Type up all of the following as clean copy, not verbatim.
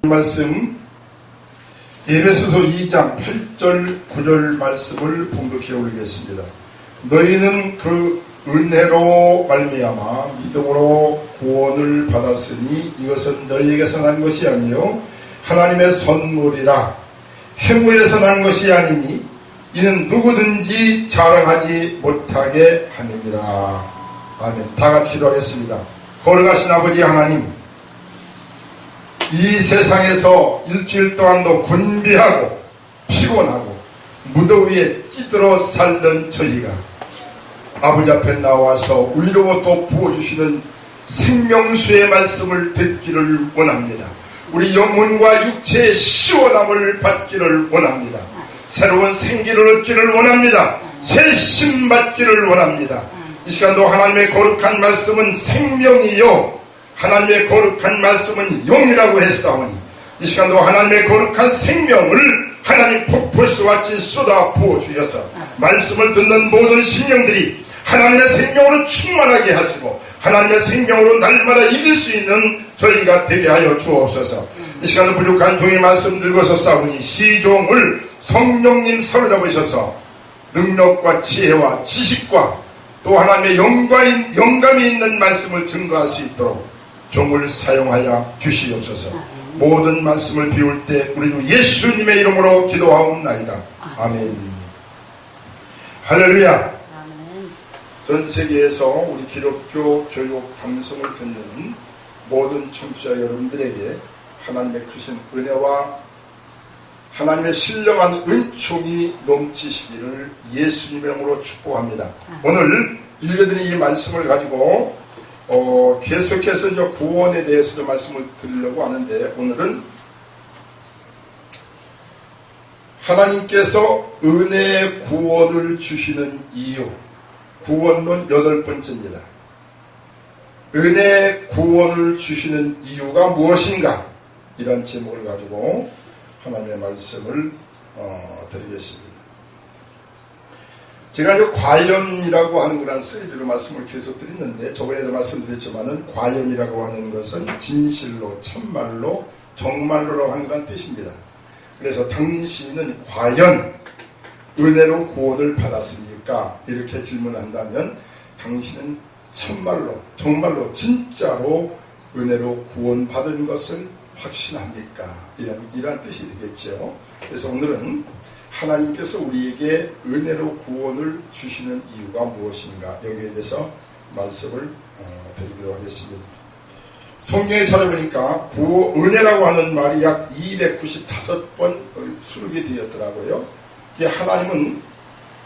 말씀 에베소서 2장 8절 9절 말씀을 봉독해 올리겠습니다. 너희는 그 은혜로 말미암아 믿음으로 구원을 받았으니 이것은 너희에게서 난 것이 아니요 하나님의 선물이라. 행위에서 난 것이 아니니 이는 누구든지 자랑하지 못하게 함이니라. 아멘. 다 같이 기도하겠습니다. 거룩하신 아버지 하나님, 이 세상에서 일주일 동안도 곤비하고 피곤하고 무더위에 찌들어 살던 저희가 아버지 앞에 나와서 위로부터 부어주시는 생명수의 말씀을 듣기를 원합니다. 우리 영혼과 육체의 시원함을 받기를 원합니다. 새로운 생기를 얻기를 원합니다. 새 심 받기를 원합니다. 이 시간도 하나님의 거룩한 말씀은 생명이요 하나님의 거룩한 말씀은 영이라고 했사오니 이 시간도 하나님의 거룩한 생명을 하나님 폭포수같이 쏟아 부어주셔서 말씀을 듣는 모든 심령들이 하나님의 생명으로 충만하게 하시고 하나님의 생명으로 날마다 이길 수 있는 저희가 되게 하여 주옵소서. 이 시간도 부족한 종의 말씀 들고서 싸우니 시종을 성령님 사로잡으셔서 능력과 지혜와 지식과 또 하나님의 영감이 있는 말씀을 증거할 수 있도록 종을 사용하여 주시옵소서. 모든 말씀을 비울 때 우리도 예수님의 이름으로 기도하옵나이다. 아멘. 할렐루야. 전 세계에서 우리 기독교 교육 방송을 듣는 모든 청취자 여러분들에게 하나님의 크신 은혜와 하나님의 신령한 은총이 넘치시기를 예수님의 이름으로 축복합니다. 오늘 읽어드린 이 말씀을 가지고 계속해서 이제 구원에 대해서도 말씀을 드리려고 하는데, 오늘은 하나님께서 은혜의 구원을 주시는 이유, 구원론 8번째입니다. 은혜의 구원을 주시는 이유가 무엇인가? 이런 제목을 가지고 하나님의 말씀을 드리겠습니다. 제가 이제 과연이라고 하는 그런 시리즈로 말씀을 계속 드렸는데, 저번에도 말씀드렸지만은 과연이라고 하는 것은 진실로, 참말로, 정말로라고 하는 그런 뜻입니다. 그래서 당신은 과연 은혜로 구원을 받았습니까? 이렇게 질문한다면 당신은 참말로, 정말로, 진짜로 은혜로 구원받은 것을 확신합니까? 이런 뜻이 되겠죠. 그래서 오늘은 하나님께서 우리에게 은혜로 구원을 주시는 이유가 무엇인가, 여기에 대해서 말씀을 드리도록 하겠습니다. 성경에 찾아보니까 은혜라고 하는 말이 약 295번 수록이 되었더라고요. 하나님은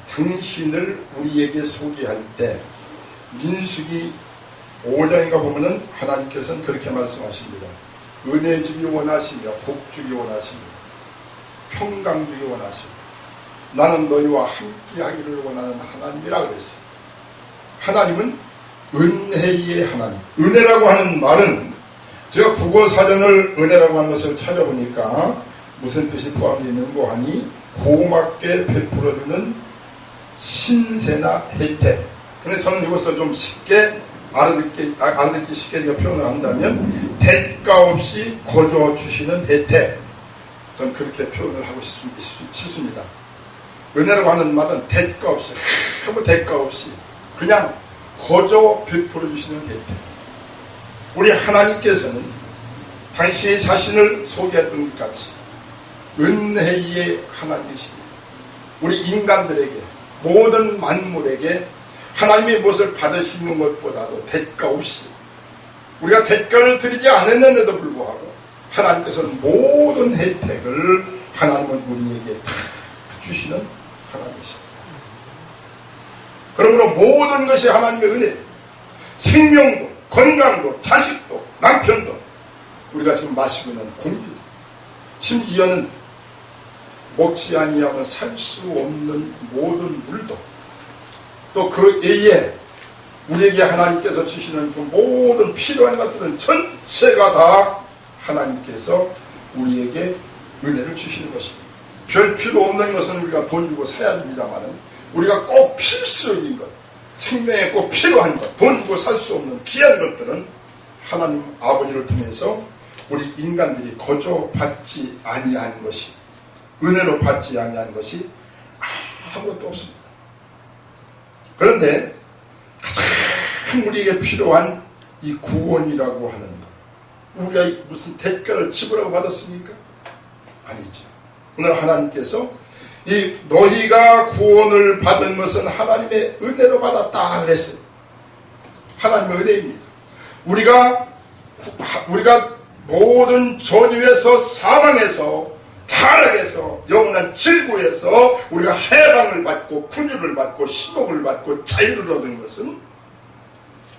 당신을 우리에게 소개할 때 민수기 5장인가 보면은 하나님께서는 그렇게 말씀하십니다. 은혜 주기 원하시며 복 주기 원하시며 평강 주기 원하시고 나는 너희와 함께 하기를 원하는 하나님이라 그랬어요. 하나님은 은혜의 하나님. 은혜라고 하는 말은 제가 국어사전을 은혜라고 하는 것을 찾아보니까 무슨 뜻이 포함되어 있는고 하니 고맙게 베풀어주는 신세나 혜택. 근데 저는 이것을 좀 쉽게 알아듣기 쉽게 표현을 한다면 대가 없이 거저 주시는 혜택. 저는 그렇게 표현을 하고 싶습니다. 은혜라고 하는 말은 대가 없이, 아무 대가 없이 그냥 거저 베풀어 주시는 혜택. 우리 하나님께서는 당신의 자신을 소개했던 것 같이 은혜의 하나님이십니다. 우리 인간들에게, 모든 만물에게 하나님의 무엇을 받으시는 것보다도 대가 없이, 우리가 대가를 드리지 않았는데도 불구하고 하나님께서는 모든 혜택을 하나님은 우리에게 다 주시는 하나님이십니다. 그러므로 모든 것이 하나님의 은혜, 생명도, 건강도, 자식도, 남편도, 우리가 지금 마시고 있는 공기도, 심지어는 먹지 아니하면 살 수 없는 모든 물도, 또 그 외에 우리에게 하나님께서 주시는 그 모든 필요한 것들은 전체가 다 하나님께서 우리에게 은혜를 주시는 것입니다. 별 필요 없는 것은 우리가 돈 주고 사야 됩니다만은 우리가 꼭 필수적인 것, 생명에 꼭 필요한 것, 돈 주고 살 수 없는 귀한 것들은 하나님 아버지를 통해서 우리 인간들이 거저 받지 아니한 것이, 은혜로 받지 아니한 것이 아무것도 없습니다. 그런데 가장 우리에게 필요한 이 구원이라고 하는 것, 우리가 무슨 대가를 지불하고 받았습니까? 아니죠. 오늘 하나님께서 이 너희가 구원을 받은 것은 하나님의 은혜로 받았다 그랬어요. 하나님의 은혜입니다. 우리가 모든 저주에서, 사망에서, 타락에서, 영원한 질고에서 우리가 해방을 받고 구주를 받고 시복을 받고 자유를 얻은 것은,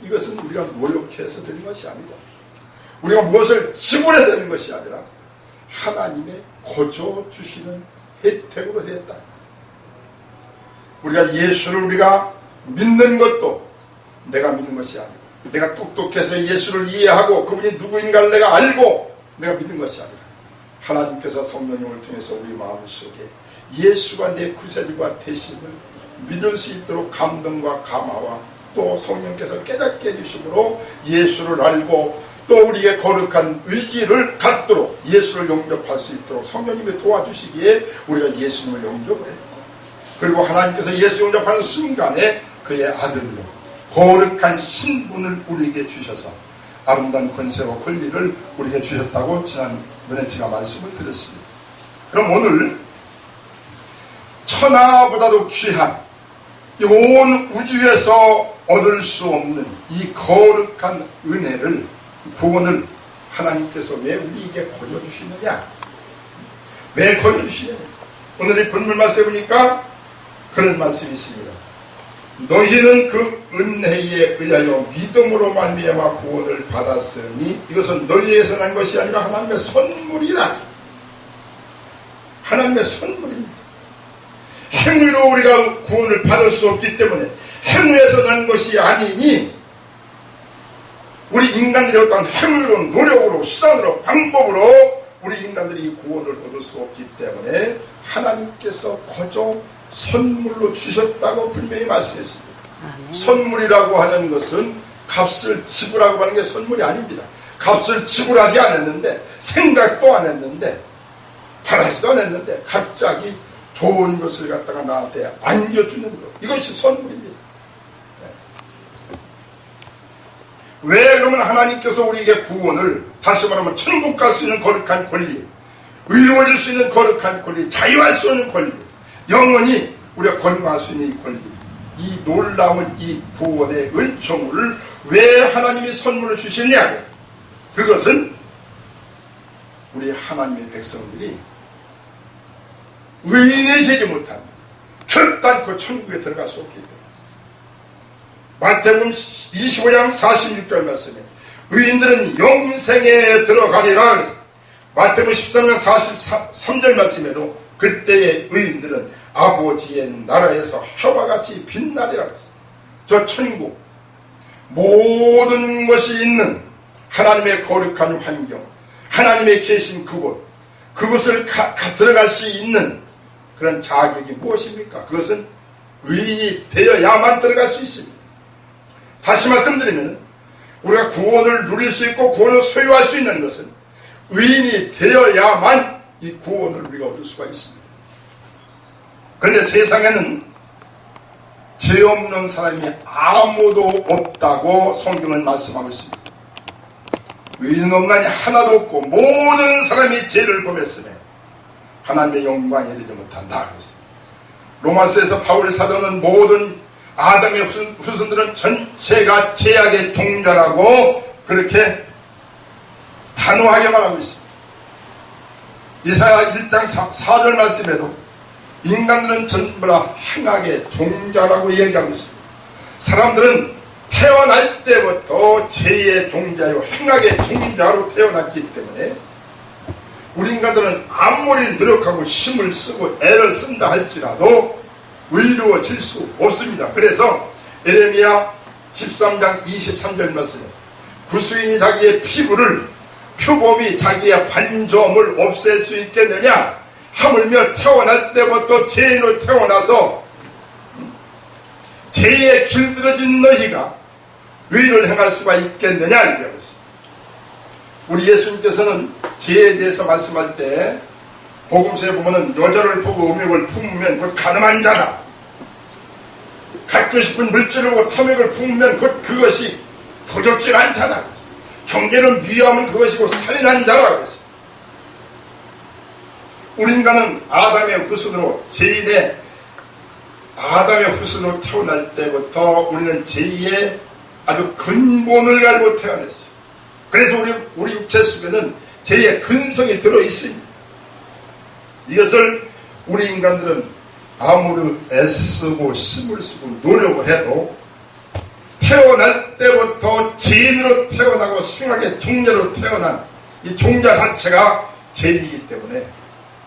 이것은 우리가 노력해서 되는 것이 아니고 우리가 무엇을 지불해서 되는 것이 아니라 하나님의 거저 주시는 혜택으로 되었다. 우리가 예수를 우리가 믿는 것도 내가 믿는 것이 아니고, 내가 똑똑해서 예수를 이해하고 그분이 누구인가를 내가 알고 내가 믿는 것이 아니라 하나님께서 성령님을 통해서 우리 마음속에 예수가 내 구세주가 되심을 믿을 수 있도록 감동과 감화와 또 성령께서 깨닫게 해주심으로 예수를 알고 또 우리에게 거룩한 의지를 갖도록 예수를 영접할 수 있도록 성령님이 도와주시기에 우리가 예수님을 영접을 했고, 그리고 하나님께서 예수 영접하는 순간에 그의 아들로 거룩한 신분을 우리에게 주셔서 아름다운 권세와 권리를 우리에게 주셨다고 지난번에 제가 말씀을 드렸습니다. 그럼 오늘 천하보다도 귀한 이 온 우주에서 얻을 수 없는 이 거룩한 은혜를, 구원을 하나님께서 왜 우리에게 거저주시느냐? 왜 거저주시느냐? 오늘 이 본문 말씀에 보니까 그런 말씀이 있습니다. 너희는 그 은혜에 의하여 믿음으로 말미암아 구원을 받았으니 이것은 너희에서 난 것이 아니라 하나님의 선물이라. 하나님의 선물입니다. 행위로 우리가 구원을 받을 수 없기 때문에, 행위에서 난 것이 아니니, 우리 인간들이 어떤 행위로, 노력으로, 수단으로, 방법으로 우리 인간들이 구원을 얻을 수 없기 때문에 하나님께서 거저 선물로 주셨다고 분명히 말씀했습니다. 선물이라고 하는 것은 값을 지불하고 하는 게 선물이 아닙니다. 값을 지불하지 않았는데, 생각도 안 했는데, 바라지도 않았는데 갑자기 좋은 것을 갖다가 나한테 안겨주는 것, 이것이 선물입니다. 왜 그러면 하나님께서 우리에게 구원을, 다시 말하면 천국 갈 수 있는 거룩한 권리, 의로워질 수 있는 거룩한 권리, 자유할 수 있는 권리, 영원히 우리가 건강할 수 있는 이 권리, 이 놀라운 이 구원의 은총을 왜 하나님이 선물을 주시냐고. 그것은 우리 하나님의 백성들이 의인이 되지 못하면 결단코 천국에 들어갈 수 없기 때문에, 마태복음 25장 46절 말씀에 의인들은 영생에 들어가리라 그랬어요. 마태복음 13장 43절 말씀에도 그때의 의인들은 아버지의 나라에서 해와 같이 빛나리라 그랬어요. 저 천국, 모든 것이 있는 하나님의 거룩한 환경, 하나님의 계신 그곳을 들어갈 수 있는 그런 자격이 무엇입니까? 그것은 의인이 되어야만 들어갈 수 있습니다. 다시 말씀드리면 우리가 구원을 누릴 수 있고 구원을 소유할 수 있는 것은 의인이 되어야만 이 구원을 우리가 얻을 수가 있습니다. 그런데 세상에는 죄 없는 사람이 아무도 없다고 성경은 말씀하고 있습니다. 의인 없나니 하나도 없고 모든 사람이 죄를 범했으며 하나님의 영광에 이르지 못한다 그랬습니다. 로마서에서 바울 사도는 모든 아담의 후손들은 전체가 죄악의 종자라고 그렇게 단호하게 말하고 있습니다. 이사야 1장 4절 말씀에도 인간들은 전부 다 행악의 종자라고 얘기하고 있습니다. 사람들은 태어날 때부터 죄의 종자요 행악의 종자로 태어났기 때문에 우리 인간들은 아무리 노력하고 힘을 쓰고 애를 쓴다 할지라도 의로워질 수 없습니다. 그래서 예레미야 13장 23절 말씀에 구수인이 자기의 피부를, 표범이 자기의 반점을 없앨 수 있겠느냐? 하물며 태어날 때부터 죄인으로 태어나서 죄에 길들어진 너희가 의를 행할 수가 있겠느냐? 이렇게 하고 있습니다. 우리 예수님께서는 죄에 대해서 말씀할 때 복음서에 보면은 여자를 보고 음욕을 품으면 곧 가늠한 자다. 갖고 싶은 물질을 보고 탐욕을 품으면 곧 그것이 도적질한 자다. 경계는 미워하면 그것이고 살인한 자라 그랬어요. 우리 인간은 아담의 후손으로 죄인의 아담의 후손으로 태어날 때부터 우리는 죄의 아주 근본을 가지고 태어났어요. 그래서 우리 육체 속에는 죄의 근성이 들어있습니다. 이것을 우리 인간들은 아무리 애쓰고 힘을 쓰고 노력을 해도 태어날 때부터 죄인으로 태어나고 숭하게 종자로 태어난 이 종자 자체가 죄인이기 때문에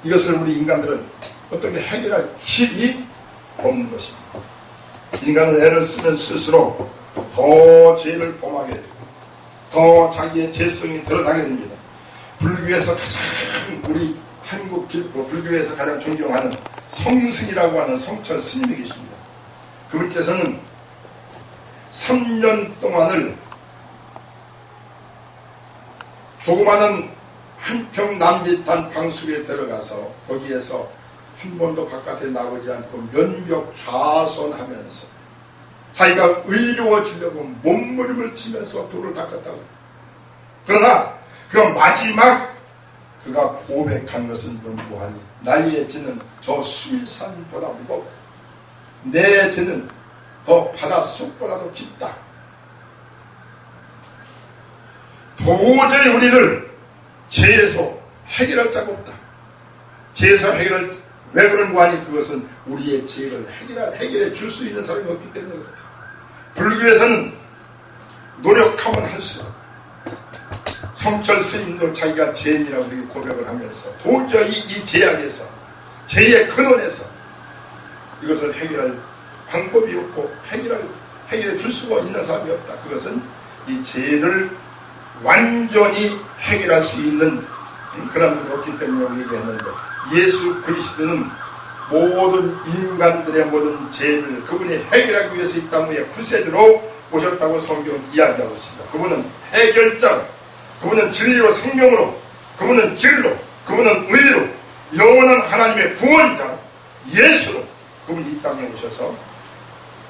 이것을 우리 인간들은 어떻게 해결할 길이 없는 것입니다. 인간은 애를 쓰면 쓸수록 더 죄를 범하게 되고 더 자기의 죄성이 드러나게 됩니다. 불교에서 가장 우리 한국 불교에서 가장 존경하는 성승이라고 하는 성철 스님이 계십니다. 그분께서는 3년 동안을 조그마한 한평 남짓한 방숙에 들어가서 거기에서 한 번도 바깥에 나오지 않고 면벽 좌선하면서 자기가 의로워지려고 몸부림을 치면서 돌을 닦았다고. 그러나 그가 마지막 그가 고백한 것은 뭐하니 나의 죄는 저 수일산보다 무겁고 내 죄는 더 바닷속보다도 깊다. 도저히 우리를 죄에서 해결할 자가 없다. 죄에서 해결할 왜 그런 거 아니? 그것은 우리의 죄를 해결해 줄 수 있는 사람이 없기 때문에 그렇다. 불교에서는 노력하면 할수록 성철 스님도 자기가 죄인이라고 우리 고백을 하면서 도저히 이 죄악에서 죄의 근원에서 이것을 해결할 방법이 없고 해결해 줄 수가 있는 사람이 없다. 그것은 이 죄를 완전히 해결할 수 있는 그런 분이 없기 때문에 우리 얘기했는데 예수 그리스도는 모든 인간들의 모든 죄를 그분이 해결하기 위해서 이 땅 위에 구세주로 오셨다고 성경은 이야기하고 있습니다. 그분은 해결자, 그분은 진리로 생명으로, 그분은 길로, 그분은 의로, 영원한 하나님의 구원자 예수로 그분이 이 땅에 오셔서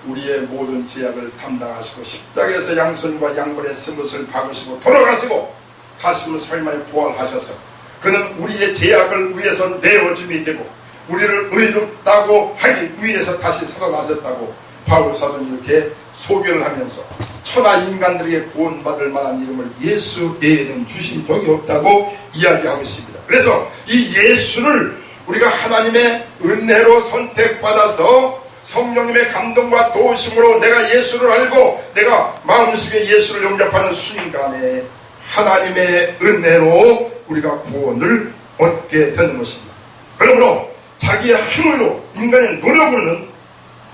우리의 모든 죄악을 담당하시고 십자가에서 양손과 양발의 스뭇을 박으시고 돌아가시고 다시금 삶에 부활하셔서 그는 우리의 죄악을 위해서 내어줌이 되고 우리를 의롭다고 하기 위해서 다시 살아나셨다고 바울 사도는 이렇게 소개를 하면서 천하 인간들에게 구원받을 만한 이름을 예수 외에는 주신 적이 없다고 이야기하고 있습니다. 그래서 이 예수를 우리가 하나님의 은혜로 선택받아서 성령님의 감동과 도우심으로 내가 예수를 알고 내가 마음속에 예수를 영접하는 순간에 하나님의 은혜로 우리가 구원을 얻게 되는 것입니다. 그러므로 자기의 힘으로 인간의 노력으로는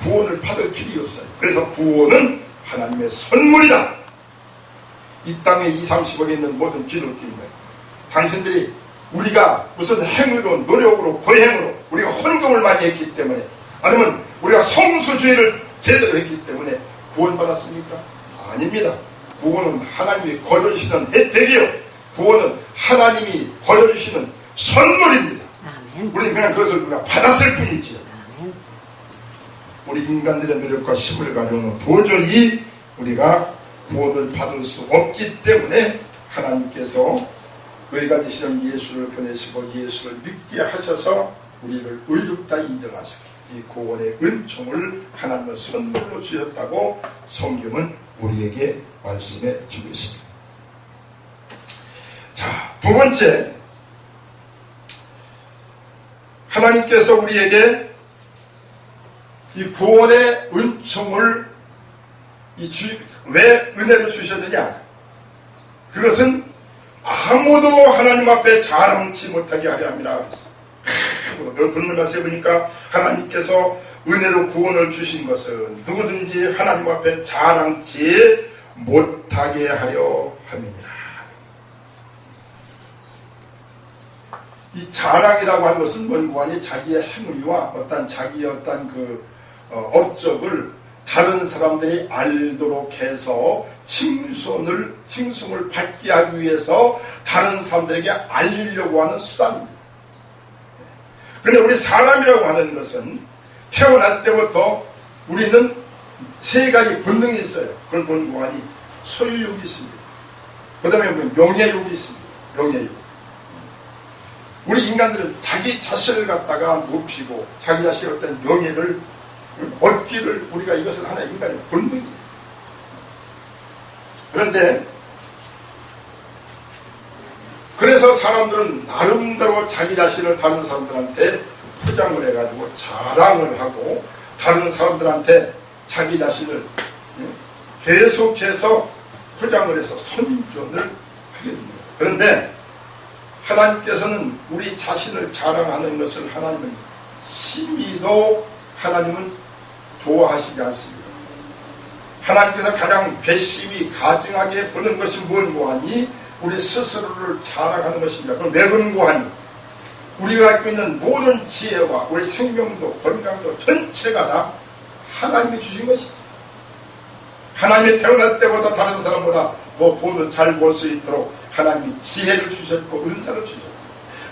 구원을 받을 길이 없어요. 그래서 구원은 하나님의 선물이다. 이 땅에 20, 30억에 있는 모든 기독교인들 당신들이 우리가 무슨 행위로 노력으로 고행으로 우리가 헌금을 많이 했기 때문에 아니면 우리가 성수주의를 제대로 했기 때문에 구원받았습니까? 아닙니다. 구원은 하나님이 거저주시는 혜택이요 구원은 하나님이 거저주시는 선물입니다. 아멘. 우리는 그냥 그것을 우리가 받았을 뿐이지요. 아멘. 우리 인간들의 노력과 힘을 가지고는 도저히 우리가 구원을 받을 수 없기 때문에 하나님께서 의가 되시는 예수를 보내시고 예수를 믿게 하셔서 우리를 의롭다 인정하시고 이 구원의 은총을 하나님의 선물로 주셨다고 성경은 우리에게 말씀해 주고 있습니다. 자, 두 번째, 하나님께서 우리에게 이 구원의 은총을 왜 은혜로 주셨느냐? 그것은 아무도 하나님 앞에 자랑치 못하게 하려 함이라. 본문 말씀에 보니까 하나님께서 은혜로 구원을 주신 것은 누구든지 하나님 앞에 자랑치 못하게 하려 함이니라. 이 자랑이라고 하는 것은 뭔고 하니 자기의 행위와 자기의 어떤 그 업적을 다른 사람들이 알도록 해서 칭송을 받게 하기 위해서 다른 사람들에게 알리려고 하는 수단입니다. 그런데 우리 사람이라고 하는 것은 태어날 때부터 우리는 세 가지 본능이 있어요. 그런 본능이 소유욕이 있습니다. 그 다음에 명예욕이 있습니다. 명예욕. 우리 인간들은 자기 자신을 갖다가 높이고 자기 자신의 어떤 명예를 얻기를 우리가 이것은 하나의 인간의 본능이에요. 그런데 그래서 사람들은 나름대로 자기 자신을 다른 사람들한테 포장을 해가지고 자랑을 하고 다른 사람들한테 자기 자신을 계속해서 포장을 해서 선전을 하게 됩니다. 그런데 하나님께서는 우리 자신을 자랑하는 것을 하나님은 심히도 하나님은 좋아하시지 않습니다. 하나님께서 가장 괘씸히 가증하게 보는 것이 뭔고 하니 우리 스스로를 자랑하는 것입니다. 그럼 왜 그런고 하니 우리가 갖고 있는 모든 지혜와 우리 생명도 건강도 전체가 다 하나님이 주신 것이죠. 하나님이 태어날 때보다 다른 사람보다 더 돈을 잘 벌 수 있도록 하나님이 지혜를 주셨고 은사를 주셨고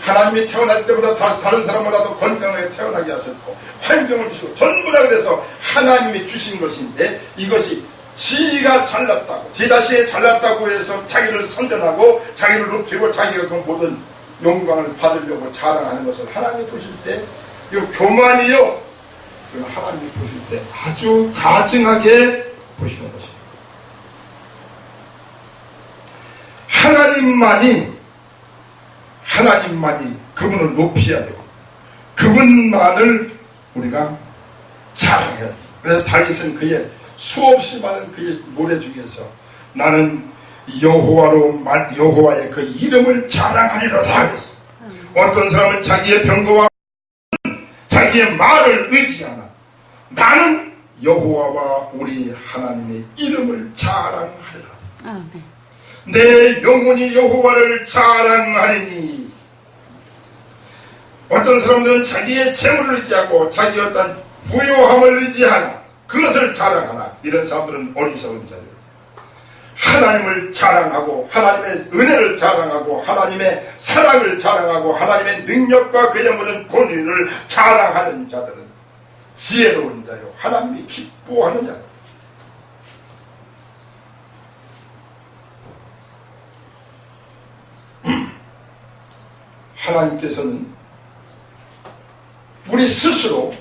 하나님이 태어날 때보다 다른 사람보다 더 건강하게 태어나게 하셨고 환경을 주시고 전부 다 그래서 하나님이 주신 것인데 이것이 지가 잘났다고 지 자신이 잘났다고 해서 자기를 선전하고 자기를 높이고 자기가 그 모든 영광을 받으려고 자랑하는 것을 하나님이 보실 때 이거 교만이요. 하나님이 보실 때 아주 가증하게 보시는 것입니다. 하나님만이 그분을 높여야 되고 그분만을 우리가 자랑해야 돼요. 그래서 다윗은 그의 수없이 많은 그의 노래 중에서 나는 여호와의 그 이름을 자랑하리로다 그랬어요. 어떤 사람은 자기의 병거와 자기의 말을 의지하나 나는 여호와와 우리 하나님의 이름을 자랑하리라. 아멘. 내 영혼이 여호와를 자랑하리니. 어떤 사람들은 자기의 재물을 의지하고 자기의 어떤 부요함을 의지하나 그것을 자랑하나 이런 사람들은 어리석은 자들. 하나님을 자랑하고 하나님의 은혜를 자랑하고 하나님의 사랑을 자랑하고 하나님의 능력과 그의 모든 권위를 자랑하는 자들은 지혜로운 자요 하나님이 기뻐하는 자요. 하나님께서는 우리 스스로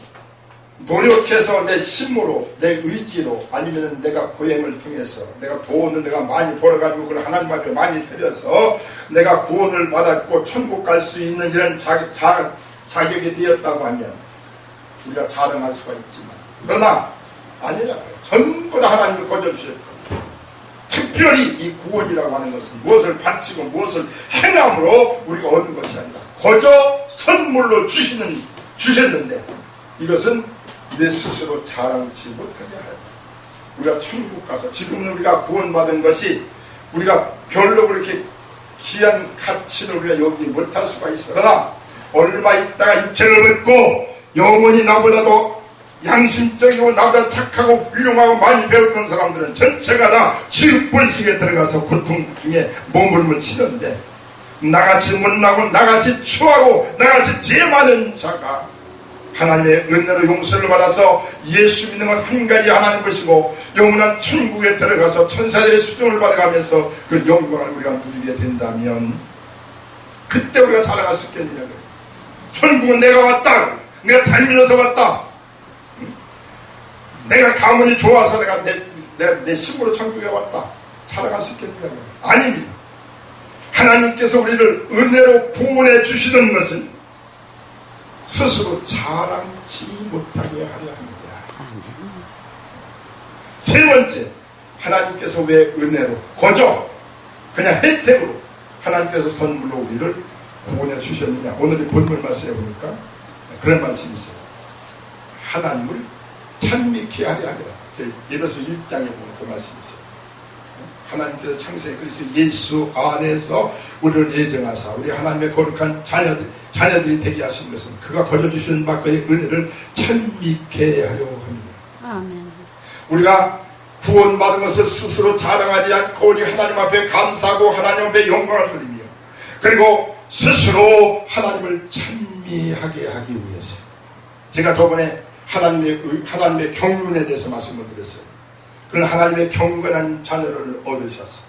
노력해서 내 힘으로 내 의지로 아니면 내가 고행을 통해서 내가 돈을 내가 많이 벌어가지고 그걸 하나님 앞에 많이 드려서 내가 구원을 받았고 천국 갈 수 있는 이런 자격이 되었다고 하면 우리가 자랑할 수가 있지만 그러나 아니라고요. 전부 다 하나님을 거저주셨고 특별히 이 구원이라고 하는 것은 무엇을 바치고 무엇을 행함으로 우리가 얻는 것이 아니라 거저 선물로 주셨는데 이것은 내 스스로 자랑치 못하게 하라. 우리가 천국 가서 지금은 우리가 구원받은 것이 우리가 별로 그렇게 귀한 가치를 우리가 여기지 못할 수가 있어. 그러나 얼마 있다가 육체를 얻고 영원히 나보다도 양심적이고 나보다 착하고 훌륭하고 많이 배웠던 사람들은 전체가 다 지옥불식에 들어가서 고통 중에 몸부림을 치는데 나같이 못나고 나같이 추하고 나같이 죄 많은 자가 하나님의 은혜로 용서를 받아서 예수 믿는 건 한 가지 하나님 것이고 영원한 천국에 들어가서 천사들의 수종을 받아가면서 그 영광을 우리가 누리게 된다면 그때 우리가 자랑할 수 있겠느냐고요. 천국은 내가 왔다. 내가 잘 믿어서 왔다. 내가 가문이 좋아서 내가 내 힘으로 천국에 왔다. 자랑할 수 있겠느냐고요. 아닙니다. 하나님께서 우리를 은혜로 구원해 주시는 것은 스스로 자랑치 못하게 하려 합니다. 세 번째, 하나님께서 왜 은혜로 거저 그냥 혜택으로 하나님께서 선물로 우리를 구원해 주셨느냐. 오늘의 본문 말씀에 보니까 그런 말씀이 있어요. 하나님을 찬미케 하려 하리라. 에베소 1장에 보면 그 말씀이 있어요. 하나님께서 창세에 그리스도 예수 안에서 우리를 예정하사 우리 하나님의 거룩한 자녀들이 되게 하신 것은 그가 거저 주시는 바 그의 은혜를 찬미케 하려고 합니다. 아멘. 우리가 구원받은 것을 스스로 자랑하지 않고 오직 하나님 앞에 감사하고 하나님 앞에 영광을 드리며 그리고 스스로 하나님을 찬미하게 하기 위해서 제가 저번에 하나님의 경륜에 대해서 말씀을 드렸어요. 그런 하나님의 경건한 자녀를 얻으셔서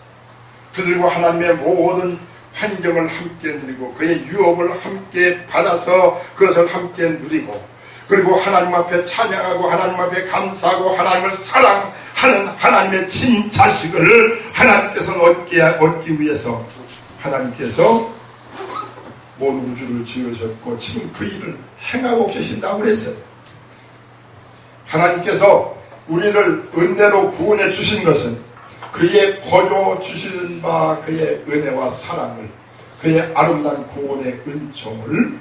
그들과 하나님의 모든 환경을 함께 누리고 그의 유업을 함께 받아서 그것을 함께 누리고 그리고 하나님 앞에 찬양하고 하나님 앞에 감사하고 하나님을 사랑하는 하나님의 친자식을 하나님께서 얻기 위해서 하나님께서 모든 우주를 지으셨고 지금 그 일을 행하고 계신다고 그랬어요. 하나님께서 우리를 은혜로 구원해 주신 것은 그의 거저 주시는 바 그의 은혜와 사랑을 그의 아름다운 구원의 은총을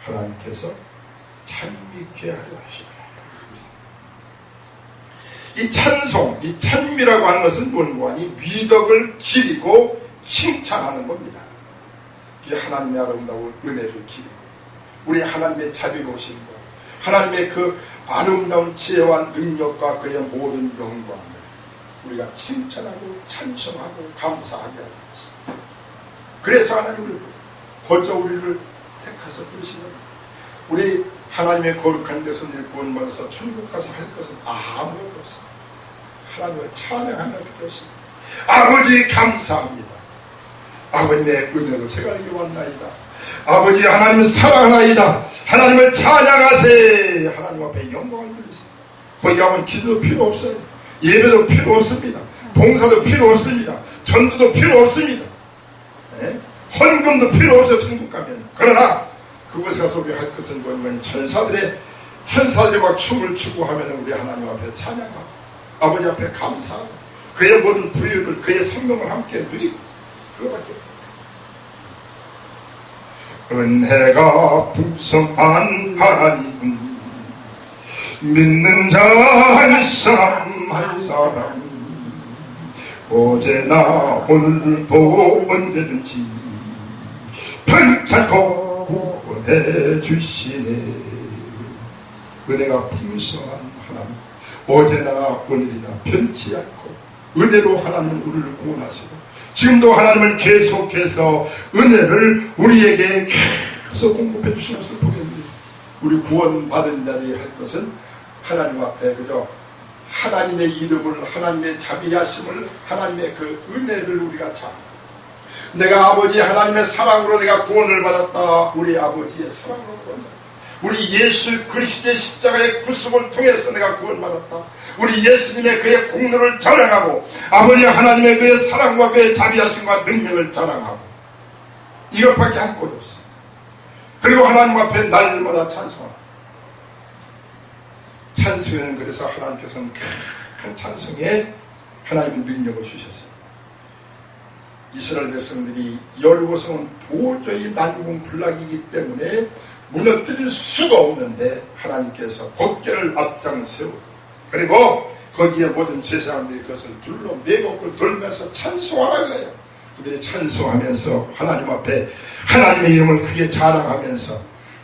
하나님께서 찬미케 하려 하십니다. 이 찬송, 이 찬미라고 하는 것은 뭔고 하니 미덕을 기리고 칭찬하는 겁니다. 이게 하나님의 아름다운 은혜를 기리고 우리 하나님의 자비로우심과 하나님의 그 아름다운 지혜와 능력과 그의 모든 영광을 우리가 칭찬하고 찬송하고 감사하게 하는 것입니다. 그래서 하나님 우리를 거저 우리를 택하서 드시는 우리 하나님의 거룩한 데서 우리 구원받아서 천국 가서 할 것은 아무것도 없습니다. 하나님을 찬양하는 것밖에 없습니다. 아버지 감사합니다. 아버님의 은혜로 제가 여기 왔나이다. 아버지 하나님을 사랑하나이다. 하나님을 찬양하세. 하나님 앞에 영광을 드리십니다. 거기 가면 기도도 필요 없어요. 예배도 필요 없습니다. 봉사도 필요 없습니다. 전도도 필요 없습니다. 네? 헌금도 필요 없어요. 천국 가면. 그러나 그곳에 가서 우리 할 것은 뭐냐면 천사들이 막 춤을 추고 하면 우리 하나님 앞에 찬양하고 아버지 앞에 감사하고 그의 모든 부유를 그의 생명을 함께 누리고 그거밖에 없어요. 은혜가 풍성한 하나님 믿는 자 한 사람 한 사람 어제나 오늘도 언제든지 편찮고 구원해 주시네. 은혜가 풍성한 하나님 어제나 오늘이나 변치 않고 은혜로 하나님은 우리를 구원하시고 지금도 하나님은 계속해서 은혜를 우리에게 계속 공급해 주시는 것을 보게 됩니다. 우리 구원받은 자들이 할 것은 하나님 앞에 그저 하나님의 이름을 하나님의 자비하심을 하나님의 그 은혜를 우리가 참 내가 아버지 하나님의 사랑으로 내가 구원을 받았다. 우리 아버지의 사랑으로 구원받았다. 우리 예수 그리스도의 십자가의 구속을 통해서 내가 구원받았다. 우리 예수님의 그의 공로를 자랑하고 아버지 하나님의 그의 사랑과 그의 자비하심과 능력을 자랑하고 이것밖에 할 곳이 없습니다. 그리고 하나님 앞에 날마다 찬송합니다. 찬송에는 그래서 하나님께서는 큰 찬송에 하나님의 능력을 주셨어요. 이스라엘 백성들이 여리고성은 도저히 난공불락이기 때문에 무너뜨릴 수가 없는데 하나님께서 법궤를 앞장 세우고 그리고 거기에 모든 제사장들이 그것을 둘러 매복을 돌면서 찬송하라는 거예요. 그들이 찬송하면서 하나님 앞에 하나님의 이름을 크게 자랑하면서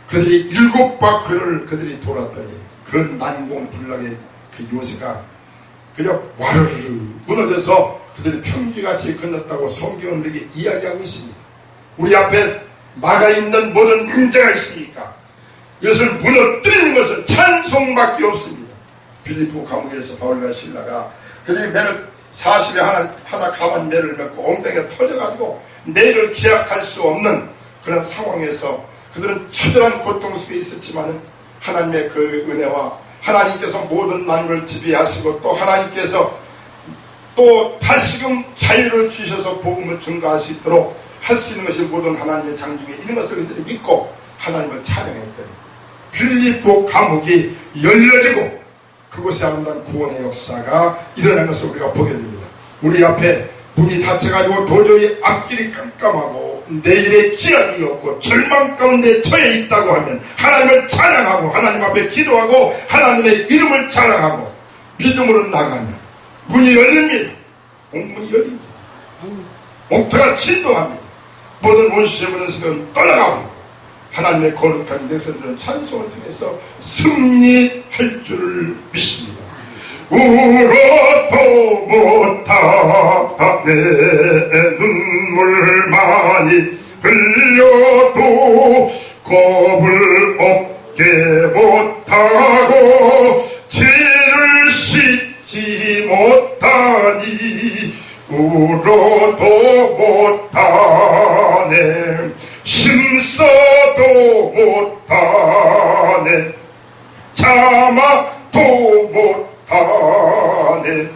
그들이 7바퀴를 그들이 돌았더니 그 난공불락의 그 요새가 그냥 와르르 무너져서 그들이 평지같이 건넜다고 성경은 이렇게 이야기하고 있습니다. 우리 앞에 막아 있는 모든 문제가 있으니까 이것을 무너뜨리는 것은 찬송밖에 없습니다. 빌립보 감옥에서 바울과 실라가 그들이 매를 40에 하나 가만 매를 맺고 엉덩이가 터져가지고 내일을 기약할 수 없는 그런 상황에서 그들은 처절한 고통 속에 있었지만 하나님의 그 은혜와 하나님께서 모든 만물을 지배하시고 또 하나님께서 또 다시금 자유를 주셔서 복음을 증거할 수 있도록 할 수 있는 것이 모든 하나님의 장중에 있는 것을 그들이 믿고 하나님을 찬양했더니 빌립보 감옥이 열려지고 그곳에 아름다운 구원의 역사가 일어난 것을 우리가 보게 됩니다. 우리 앞에 문이 닫혀가지고 도저히 앞길이 깜깜하고 내일의 기약이 없고 절망 가운데 처해 있다고 하면 하나님을 찬양하고 하나님 앞에 기도하고 하나님의 이름을 자랑하고 믿음으로 나가면 문이 열립니다. 공문이 열립니다. 옥토가 진동합니다. 모든 원수의 모든 세력은 떠나가고 하나님의 거룩한 백성들은 찬송을 통해서 승리할 줄을 믿습니다. 울어도 못하네. 눈물 많이 흘려도 겁을 없게 못하고 죄를 씻지 못하니 울어도 못하네. 힘써도 못하네. 참아도 못하네.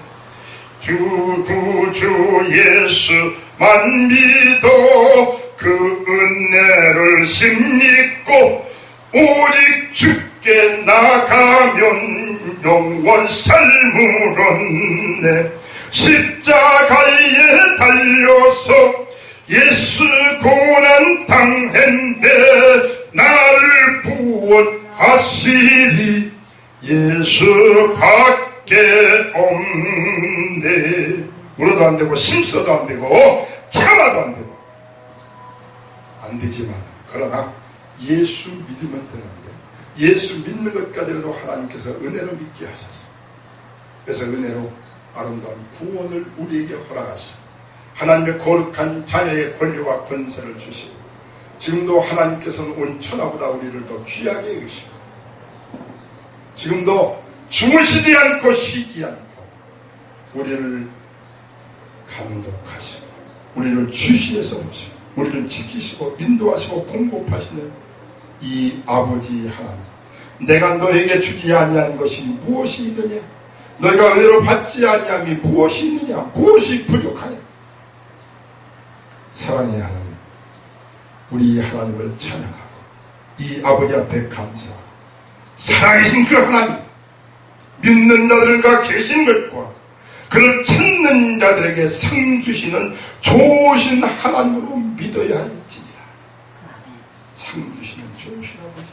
주 구주 예수만 믿어 그 은혜를 힘입고 오직 주께 나가면 영원 삶을 얻네. 십자가에 달려서 예수 고난 당했네. 나를 구원하시리 예수밖에 없네. 울어도 안 되고 심써도 안 되고 참아도 안 되고 안 되지만, 그러나 예수 믿으면 되는데, 예수 믿는 것까지도 하나님께서 은혜로 믿게 하셨어요. 그래서 은혜로 아름다운 구원을 우리에게 허락하시고 하나님의 거룩한 자녀의 권리와 권세를 주시고, 지금도 하나님께서는 온 천하보다 우리를 더 귀하게 여기시고, 지금도 주무시지 않고 쉬지 않고 우리를 감독하시고 우리를 주시에서 보시고 우리를 지키시고 인도하시고 공급하시는 이 아버지 하나님, 내가 너에게 주지 아니한 것이 무엇이 있느냐? 너희가 은혜를 받지 아니함이 무엇이 있느냐? 무엇이 부족하냐? 사랑의 하나님, 우리 하나님을 찬양하고 이 아버지 앞에 감사하고, 살아계신 그 하나님, 믿는 자들과 계신 것과 그를 찾는 자들에게 상 주시는 좋으신 하나님으로 믿어야 할지니라. 상 주시는 좋으신 아버지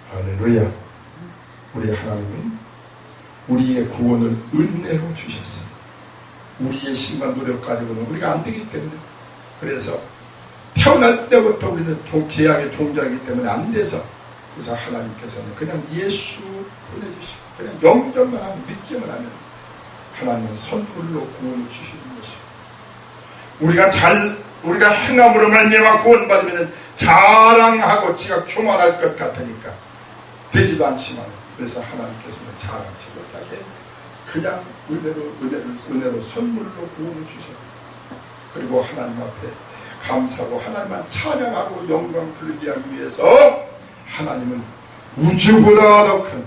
하나님, 할렐루야. 우리 하나님은 우리의 구원을 은혜로 주셨어요. 우리의 힘과 노력 가지고는 우리가 안 되기 때문에, 그래서 태어날 때부터 우리는 죄악의 종자이기 때문에 안 돼서, 그래서 하나님께서는 그냥 예수 보내주시고 그냥 영접만 하면, 믿기만 하면 하나님은 선물로 구원을 주시는 것이고, 우리가 행함으로 말미암아 구원받으면 자랑하고 지가 교만할 것 같으니까 되지도 않지만, 그래서 하나님께서는 자랑치 못하게 그냥 은혜로 선물로 구원을 주셨고, 그리고 하나님 앞에 감사하고 하나님만 찬양하고 영광 돌리기 위해서 하나님은 우주보다 더 큰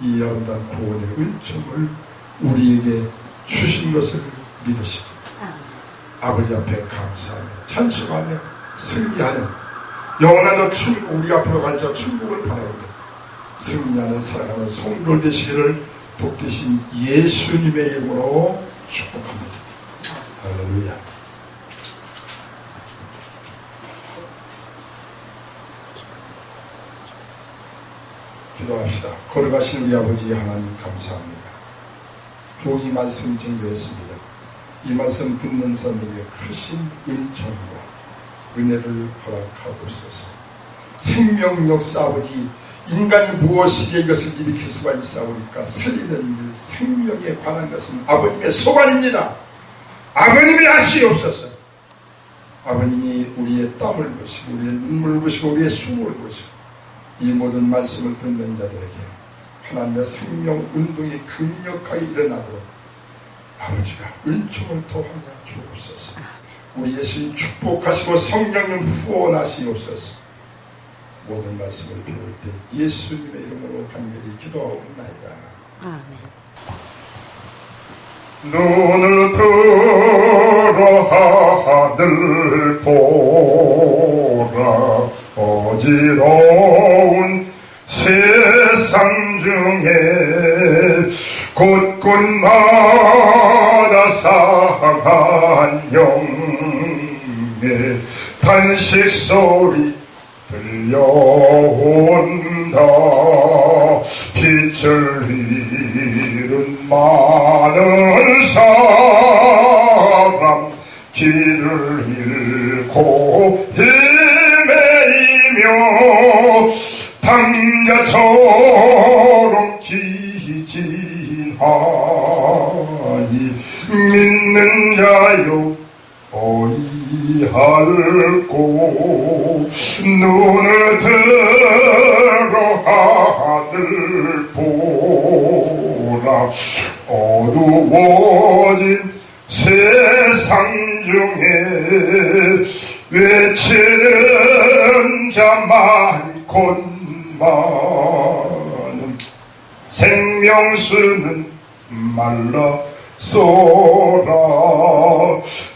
이 아름다운 구원의 은총을 우리에게 주신 것을 믿으시고 아버지 앞에 감사하며 찬송하며 승리하는 영원한 천국, 우리 앞으로 갈 저 천국을 바라보며 승리하는 사랑하는 성도들 되시기를 복되신 예수님의 이름으로 축복합니다. 할렐루야. 기도합시다. 걸어가신 우리 아버지 하나님 감사합니다. 종이 말씀 증거했습니다. 이 말씀 듣는 사람에게 크신 은총과 은혜를 허락하옵소서. 생명 역사 아버지, 인간이 무엇이기에 이것을 일으킬 수가 있사오니까 살리는 일, 생명에 관한 것은 아버님의 소관입니다. 아버님이 아시옵소서. 아버님이 우리의 땀을 보시고 우리의 눈물을 보시고 우리의 숨을 보시고 이 모든 말씀을 듣는 자들에게 하나님의 생명 운동이 강력하게 일어나도록 아버지가 은총을 토하여 주옵소서. 우리 예수님 축복하시고 성령님 후원하시옵소서. 모든 말씀을 배울 때 예수님의 이름으로 간절히 기도하옵나이다. 아멘. 눈을 들어 하늘 보라. 어지러운 세상 중에 곳곳마다 상한 영의 탄식 소리 들려온다. 빛을 잃은 많은 사람, 길을 잃고 헤매이며 당자처럼 기지 믿는 자요 어이할꼬 눈을 들어 하늘 보라 어두워진 세상 중에 외치는 자 많건만은 생명수는 말라서라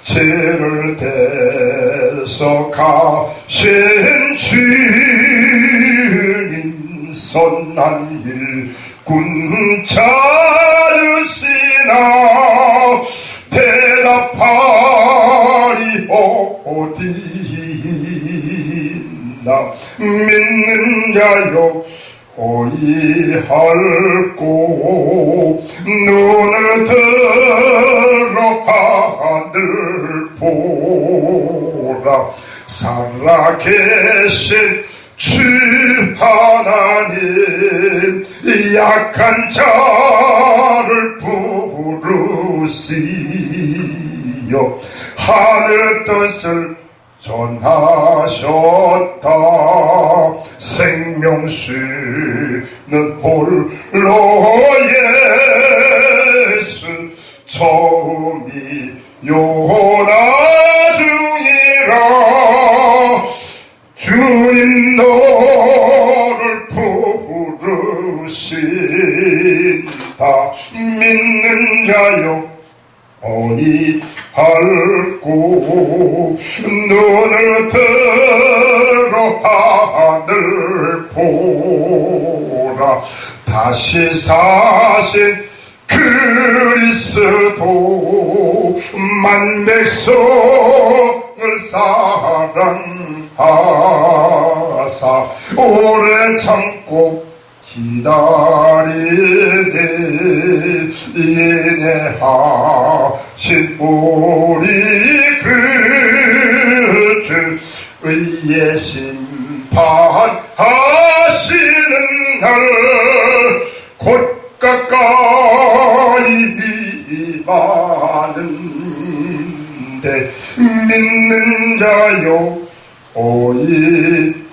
죄를 대서 가신 주님 선한 일꾼 찾으시나 대답하리 어디나 믿는 자여 어이할꼬 눈을 들어 하늘 보라 살아계신 주 하나님 약한 자를 부르시어 하늘 뜻을 전하셨다 생명수는 홀로 예수 처음이 요나중이라 주님 너를 부르신다 믿는 자여 어이할꼬 눈을 들어 하늘 보라 다시 사신 그리스도 만백성을 사랑하사 오래 참고 기다리네 인내하신 우리 그 주 의의 심판하시는 날 곧 가까이 임하는데 믿는 자요 어이할꼬